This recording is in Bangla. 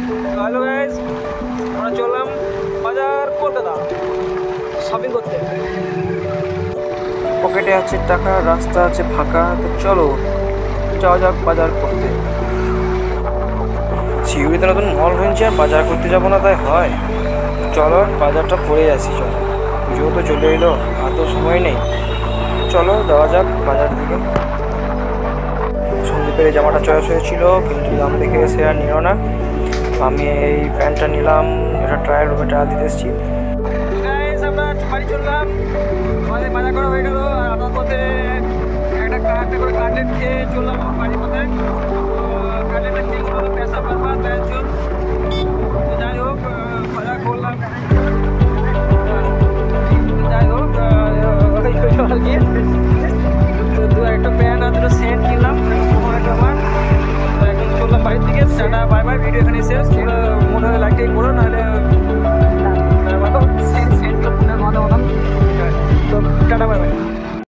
হ্যালো গাইজ, আমরা চললাম বাজার কলকাতা শপিং করতে। পকেটে আছে টাকা, রাস্তা আছে ফাঁকা, তো চলো যাওয়া যাক বাজার করতে। সিউড়িতে নতুন মল হয়েছে, আর বাজার করতে যাবো না তাই হয়? চলো বাজারটা পড়ে আসি। চলো, পুজো তো চলে এলো, আর তো সময় নেই। চলো যাওয়া যাক বাজার দিকে। সন্দীপের এই জামাটা চয়েস হয়েছিল, কিন্তু দাম দেখে সে আর নিল না। আমি এই প্যান্টটা নিলাম, এটা ট্রায়াল রুমে ট্রায়াল দিতে এসেছি। আমরা বাড়ি চললাম, আমাদের বাজার করা হয়ে গেল। আর আপনার পথে একটা করে কাটলেট খেয়ে চললাম বাড়ির পথে। কাটলেটটা খেয়ে হলো পেশা বারবার ব্যঞ্জন। যাই হোক, বাজার করলাম। যাই হোক, একটা প্যান্ট আর দুটো সেন্ট কিনলাম। এখন চললাম বাড়ির দিকে। Tata bye bye. ভিডিও এখানে শেষ। মনে